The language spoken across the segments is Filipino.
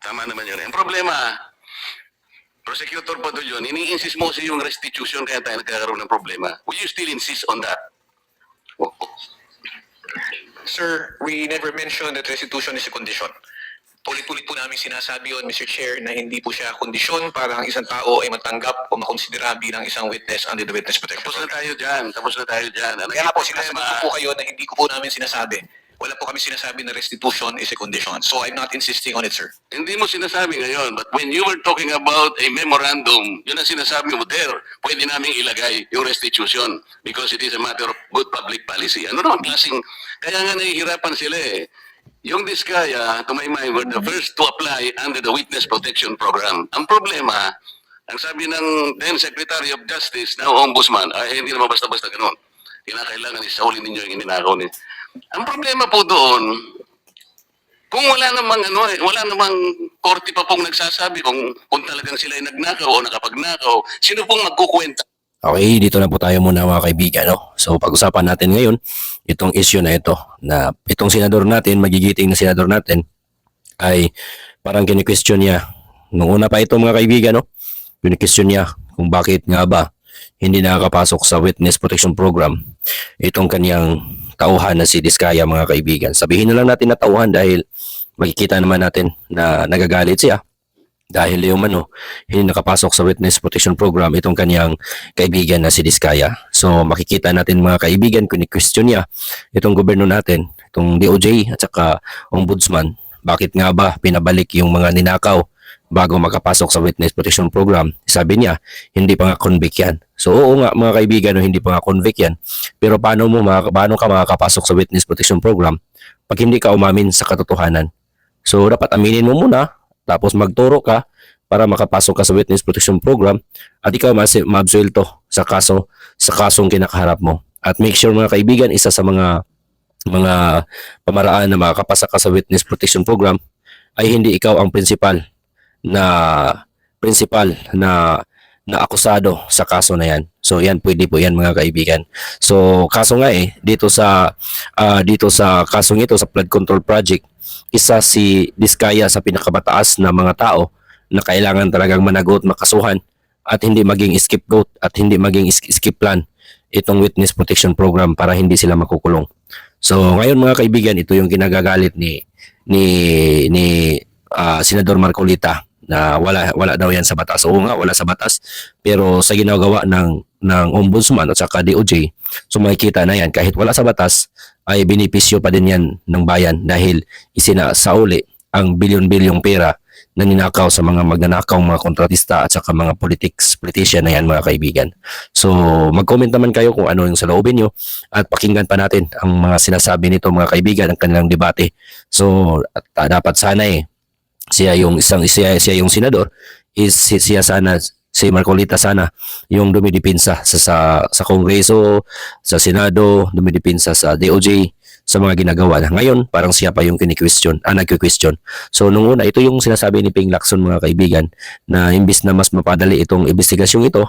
Tama naman yun. Ang problema, Prosecutor Padulyon, ini-insist mo sa yung restitution kaya tayo nagkakaroon ng problema. Will you still insist on that? Sir, we never mentioned that restitution is a condition. Ulit-ulit po namin sinasabi yun, Mr. Chair, na hindi po siya kondisyon para ang isang tao ay matanggap o makonsidera bilang isang witness under the Witness Protection Tapos na Act. tayo dyan. Tapos na tayo dyan. Kaya nga po, sinasabi ko po kayo na hindi ko po namin sinasabi. Wala po kami sinasabi na restitution is a condition. So I'm not insisting on it, sir. Hindi mo sinasabi ngayon, but when you were talking about a memorandum, yun ang sinasabi mo there, pwede namin ilagay yung restitution because it is a matter of good public policy. Ano naman klaseng, kaya nga nahihirapan sila eh. Yung Diskaya, to my mind, were the first to apply under the Witness Protection Program. Ang problema, ang sabi ng then Secretary of Justice, now Ombudsman, ay hindi naman basta-basta ganun. Kinakailangan isaulin ninyo yung ininakaw niya. Ang problema po doon, kung wala namang wala namang korte pa pong nagsasabi kung talagang sila ay nagnakaw o nakapagnakaw, sino pong magkukwenta? Okay, dito na po tayo muna mga kaibigan. No? So pag-usapan natin ngayon, itong issue na ito, na itong senador natin, magigiting na senador natin, ay parang kini-question niya. Nung una pa ito mga kaibigan, no? Kini-question niya kung bakit nga ba hindi nakakapasok sa Witness Protection Program itong kanyang tauhan na si Diskaya mga kaibigan. Sabihin na lang natin na tauhan dahil makikita naman natin na nagagalit siya dahil yung hindi nakapasok sa Witness Protection Program itong kanyang kaibigan na si Diskaya. So makikita natin mga kaibigan kung i-question niya itong gobyerno natin, itong DOJ at saka Ombudsman, bakit nga ba pinabalik yung mga ninakaw bago makapasok sa Witness Protection Program. Sabi niya, hindi pa nga convict yan. So oo nga mga kaibigan, hindi pa nga convict yan. Pero paano ka makakapasok sa Witness Protection Program pag hindi ka umamin sa katotohanan? So dapat aminin mo muna, tapos magturo ka para makapasok ka sa Witness Protection Program at ikaw maabsuelto sa kasong kinakaharap mo. At make sure mga kaibigan, isa sa mga pamaraan na makakapasa ka sa Witness Protection Program ay hindi ikaw ang principal na akusado sa kaso na yan. So yan, pwede po yan mga kaibigan. So kaso nga dito sa kasong ito, sa flood control project, isa si Diskaya sa pinakamataas na mga tao na kailangan talagang managot, makasuhan at hindi maging scapegoat at hindi maging escape plan itong Witness Protection Program para hindi sila makukulong. So ngayon mga kaibigan, ito yung kinagagalit ni Senador Marcolita na wala daw yan sa batas. Oo nga, wala sa batas. Pero sa ginagawa ng Ombudsman at saka DOJ, so makikita na yan, kahit wala sa batas, ay benepisyo pa din yan ng bayan dahil isinasauli ang bilyon-bilyong pera na ninakaw sa mga magnanakaw, mga kontratista at saka mga politician na yan mga kaibigan. So mag-comment naman kayo kung ano yung sa loobin nyo at pakinggan pa natin ang mga sinasabi nito mga kaibigan, ang kanilang debate. So dapat sana siya yung senador, si Marcolita sana yung dumidipinsa sa Kongreso, sa Senado, dumidipinsa sa DOJ sa mga ginagawa. Ngayon, parang siya pa yung nagki-question. So nung una, ito yung sinasabi ni Ping Lacson mga kaibigan, na imbis na mas mapadali itong investigasyong ito,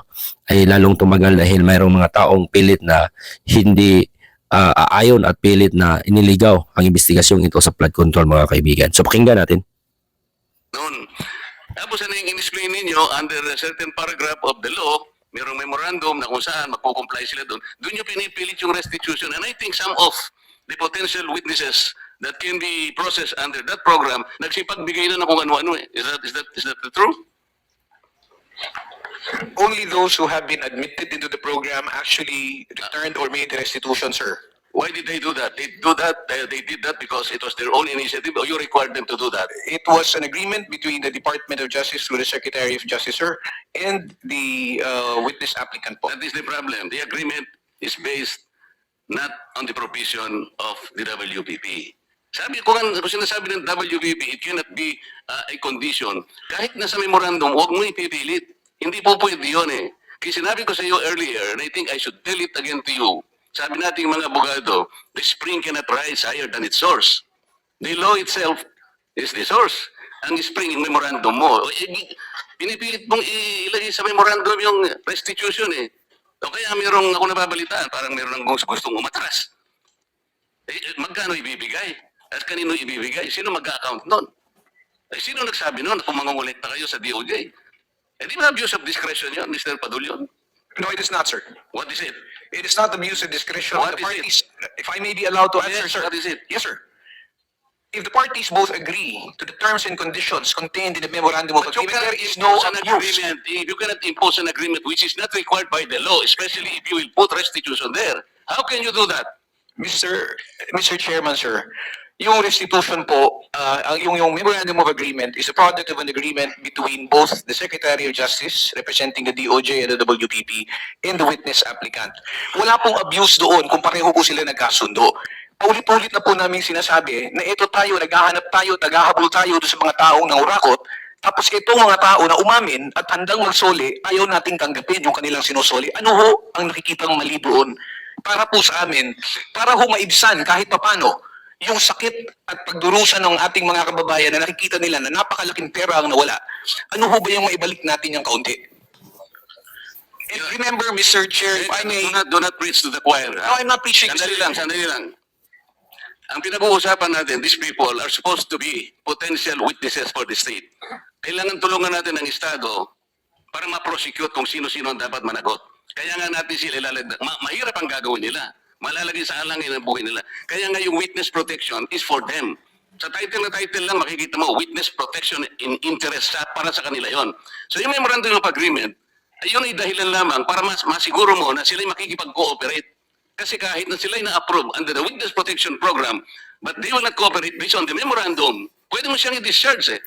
ay lalong tumagal dahil mayroong mga taong pilit na hindi aayon at pilit na iniligaw ang investigasyong ito sa flood control mga kaibigan. So pakinggan natin. Noon. Tapos ano yung in-explain ninyo under a certain paragraph of the law, mayroong memorandum na kung saan magpo-comply sila doon. Doon yung pinipilit yung restitution. And I think some of the potential witnesses that can be processed under that program, nagsipagbigay na ng kung ano-ano eh. Is that true? Only those who have been admitted into the program actually returned or made restitution, sir. Why did they do that? They did that because it was their own initiative or you required them to do that? It was an agreement between the Department of Justice through the Secretary of Justice, sir, and the witness applicant po. That is the problem. The agreement is based not on the provision of the WPP. Sabi ko kung sinasabi ng WPP, it cannot be a condition. Kahit nasa memorandum, huwag mo ipipilit. Hindi po pwede yun eh. Kaya sinabi ko sa iyo earlier, and I think I should tell it again to you, sabi nating mga abogado, the spring cannot rise higher than its source. The law itself is the source. Ang spring, yung memorandum mo, pinipilit mong ilagay sa memorandum yung restitution eh. O kaya mayroong ako nababalitaan, parang mayroong gustong umatras. Magkano ibibigay? At kanino ibibigay? Sino mag-account nun? Eh, sino nagsabi noon kung mangongolekta kayo sa DOJ? Eh, di ba abuse of discretion yun, Mr. Padulyon? No, it is not, sir. What is it? It is not abuse of discretion of What the is it? parties. If I may be allowed to answer, Yes, sir. what is it? Yes, sir. If the parties both agree to the terms and conditions contained in the memorandum of But you agreement, cannot there is no impose an abuse. agreement. You cannot impose an agreement which is not required by the law, especially if you will put restitution there. How can you do that? Mr. Chairman, sir, yung restitution po, yung memorandum of agreement is a product of an agreement between both the Secretary of Justice representing the DOJ and the WPP and the witness applicant. Wala pong abuse doon kung pareho po sila nagkasundo. Paulit-ulit na po namin sinasabi na ito tayo, naghahanap tayo, naghahabol tayo doon sa mga taong nangurakot, tapos itong mga tao na umamin at handang magsoli, ayaw nating tanggapin yung kanilang sinusoli. Ano ho ang nakikitang mali doon? Para po sa amin, para ho maibsan kahit papano yung sakit at pagdurusa ng ating mga kababayan na nakikita nila na napakalaking pera ang nawala. Ano ho ba yung maibalik natin yung kaunti? And remember, Mr. Chair, if I may... Do not preach to the choir. No, I'm not preaching. Sandali lang. Ang pinag-uusapan natin, these people are supposed to be potential witnesses for the state. Kailangan tulungan natin ang Estado para ma-prosecute kung sino-sino ang dapat managot. Kaya nga natin sila ilalagdag. Mahirap ang gagawin nila. Malalagay sa alangin ang buhay nila. Kaya nga yung witness protection is for them. Sa title na title lang makikita mo, witness protection in interest para sa kanila yon. So yung memorandum of agreement, ayun ay dahilan lamang para masiguro mo na sila makikipag-cooperate. Kasi kahit na sila na-approve under the witness protection program, but they will not cooperate based on the memorandum, pwede mo siyang i-discharge eh.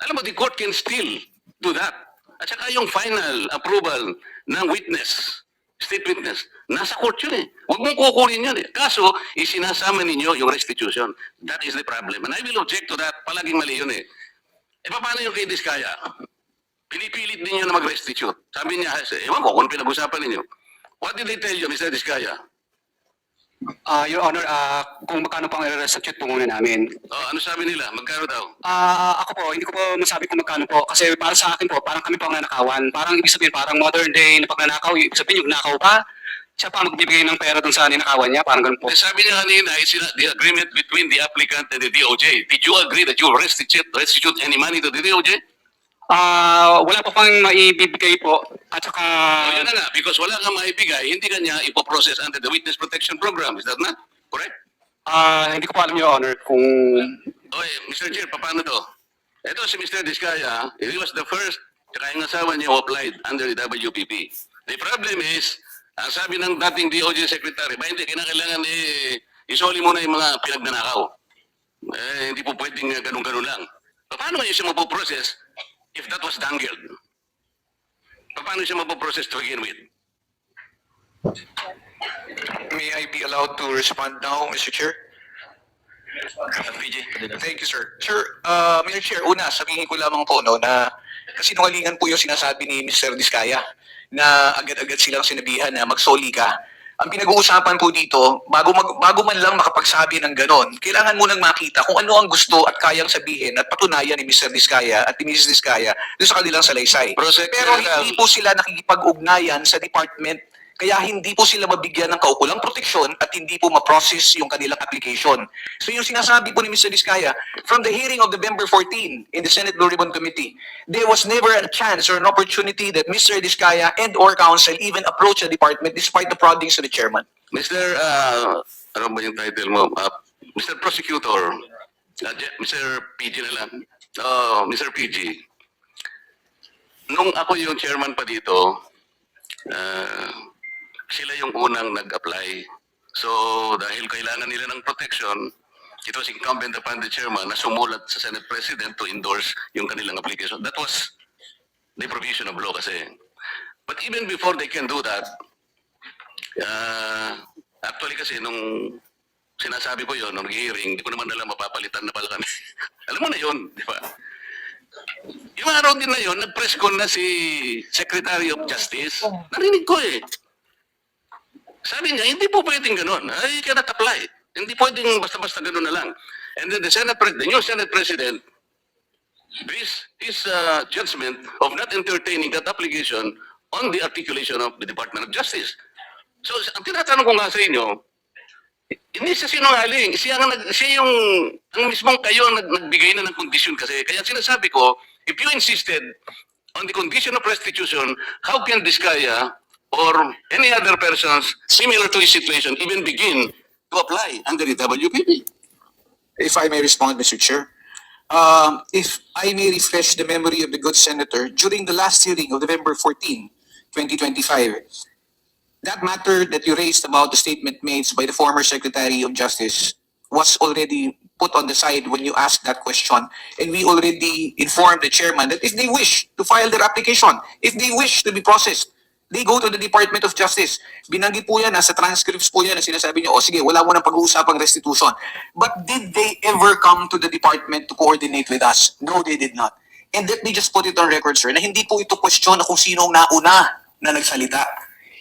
Alam mo, the court can still do that. At saka yung final approval ng witness, state witness, nasa court yun eh. Huwag mong kukunin yun eh. Kaso, isinasama ninyo yung restitution. That is the problem. And I will object to that. Palaging mali yun eh. E paano yung kay Diskaya? Pinipilit ninyo na mag-restitute. Sabi niya, ewan ko kung pinag-usapan ninyo. What did they tell you, Mr. Diskaya? Your Honor, kung magkano pang i-restitute po muna namin. Oh, ano sabi nila? Magkano daw? Ako po, hindi ko po masabi kung magkano po. Kasi para sa akin po, parang kami po ang nanakawan. Parang ibig sabihin, parang modern day na pagnanakaw. Ibig sabihin, yung nakaw pa, siya pa magbibigay ng pera dun sa ninakawan niya. Parang ganun po. Eh, sabi niya kanina, it's the agreement between the applicant and the DOJ. Did you agree that you will restitute any money to the DOJ? Wala pa pang maibibigay po. At saka, Yun na nga, because wala kang maibigay, hindi ka niya ipoprocess under the witness protection program. Is that not correct? hindi ko pa alam, Your Honor, kung... Oy, Mr. Chair, paano to? Ito si Mr. Diskaya, he was the first, tsaka yung asawa niya who applied under the WPP. The problem is, ang sabi ng dating DOJ Secretary, ba hindi, kinakailangan isoli muna yung mga pinagnanakaw. Hindi po pwedeng ganun-ganun lang. Paano nga siya mapoprocess if that was dangled? Paano siya mapoprocess to begin with? May I be allowed to respond now, Mr. Chair? Thank you, sir. Sir, Mr. Chair, una, sabihin ko lamang po no, na kasinungalingan po yung sinasabi ni Mr. Diskaya na agad-agad silang sinabihan na magsoli ka. Ang pinag-uusapan po dito, bago man lang makapagsabi ng ganon, kailangan munang makita kung ano ang gusto at kayang sabihin at patunayan ni Mr. Diskaya at ni Mrs. Diskaya doon sa kanilang salaysay. Pero hindi po sila nakikipag-ugnayan sa department. Kaya hindi po sila mabigyan ng kaukulang proteksyon at hindi po ma-process yung kanilang application. So yung sinasabi po ni Mr. Diskaya, from the hearing of November 14 in the Senate Blue Ribbon Committee, there was never a chance or an opportunity that Mr. Diskaya and or counsel even approach the department despite the proddings of the chairman. Mr. Ano ba yung title mo? Mr. Prosecutor, Mr. PG na lang. Mr. PG, nung ako yung chairman pa dito, sila yung unang nag-apply. So, dahil kailangan nila ng protection, it was incumbent upon the chairman na sumulat sa Senate President to endorse yung kanilang application. That was the provision of law kasi. But even before they can do that, actually kasi nung sinasabi ko yon nung hearing, hindi ko naman alam mapapalitan na pala kami. Alam mo na yun, di ba? Yung araw din na yun, nag-press con na si Secretary of Justice. Narinig ko eh. Sabi niya, hindi po pwedeng ganun. I cannot apply. Hindi pwedeng basta-basta ganun na lang. And then the new Senate President, his judgment of not entertaining that application on the articulation of the Department of Justice. So, ang tinatanong ko nga sa inyo, Hindi siya sinungaling. Siya yung ang mismong kayo ang nagbigay na ng kondisyon kasi. Kaya sinasabi ko, if you insisted on the condition of restitution, how can Diskaya or any other persons similar to his situation even begin to apply under the WPP? If I may respond, Mr. Chair. If I may refresh the memory of the good senator, during the last hearing of November 14, 2025, that matter that you raised about the statement made by the former Secretary of Justice was already put on the side when you asked that question. And we already informed the chairman that if they wish to file their application, if they wish to be processed, they go to the Department of Justice. Binanggit po yan, nasa transcripts po yan na sinasabi niyo, sige, wala mo nang pag-uusapang restitution. But did they ever come to the department to coordinate with us? No, they did not. And let me just put it on record, sir, na hindi po ito question na kung sino ang nauna na nagsalita.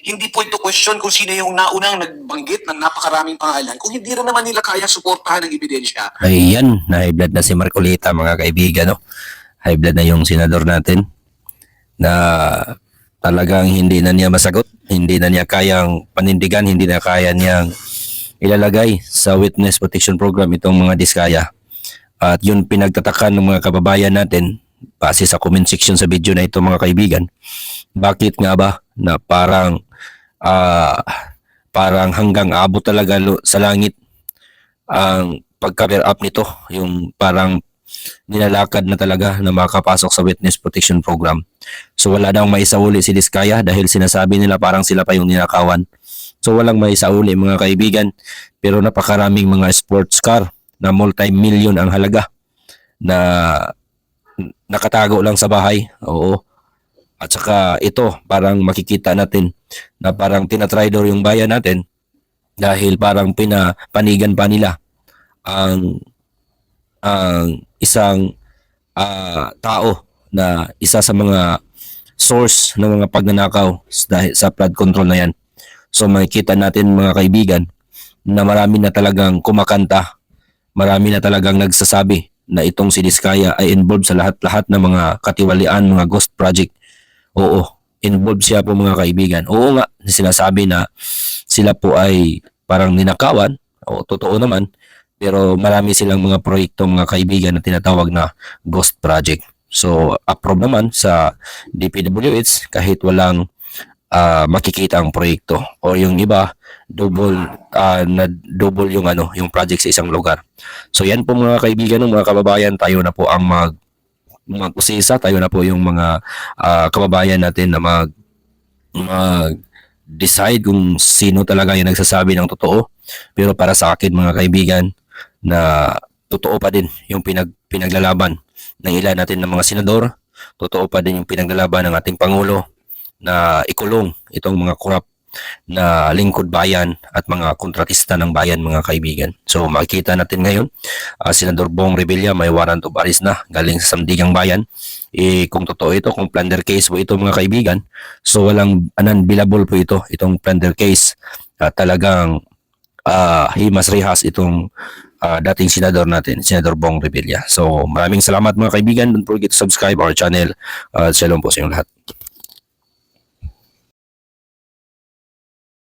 Hindi po ito question kung sino yung naunang nagbanggit ng napakaraming pangalan. Kung hindi rin naman nila kaya suportahan ng ebidensya. Ayan, na-high blood na si Marcolita mga kaibigan, no? High blood na yung senador natin na talagang hindi na niya masagot, hindi na niya kayang panindigan, hindi na kaya niyang ilalagay sa witness protection program itong mga Diskaya. At yun pinagtatakan ng mga kababayan natin base sa comment section sa video na ito mga kaibigan. Bakit nga ba na parang hanggang abot talaga sa langit ang pagka-pair up nito, yung parang nilalakad na talaga na makapasok sa witness protection program. So wala daw maisauli si Diskaya dahil sinasabi nila parang sila pa yung ninakawan. So walang maisauli mga kaibigan, pero napakaraming mga sports car na multi-million ang halaga na nakatago lang sa bahay. Oo. At saka ito, parang makikita natin na parang tinatrydor yung bayan natin dahil parang pinapanigan pa nila ang isang tao na isa sa mga source ng mga pagnanakaw dahil sa flood control na yan. So makikita natin mga kaibigan na marami na talagang kumakanta, marami na talagang nagsasabi na itong si Diskaya ay involved sa lahat-lahat ng mga katiwalian, mga ghost project. Oo, involved siya po mga kaibigan. Oo nga, sinasabi na sila po ay parang ninakawan. Oo, totoo naman. Pero marami silang mga proyekto mga kaibigan na tinatawag na ghost project. So, approve naman sa DPWH kahit walang makikita ang proyekto. O yung iba, double yung project sa isang lugar. So, yan po mga kaibigan ng mga kababayan. Tayo na po ang mag-usisa. Tayo na po yung mga kababayan natin na decide kung sino talaga yung nagsasabi ng totoo. Pero para sa akin mga kaibigan, na totoo pa din yung pinaglalaban ng ilan natin ng mga senador, totoo pa din yung pinaglalaban ng ating Pangulo na ikulong itong mga korap na lingkod bayan at mga kontratista ng bayan mga kaibigan. So makikita natin ngayon, Senador Bong Revilla may warrant of arrest na galing sa Sandigang Bayan. Kung totoo ito, kung plunder case po ito mga kaibigan, so walang unbillable po itong plunder case. Talagang himas rehas itong dating senador natin, Senador Bong Revilla. So maraming salamat mga kaibigan. Don't forget to subscribe our channel. Shalom po sa inyong lahat.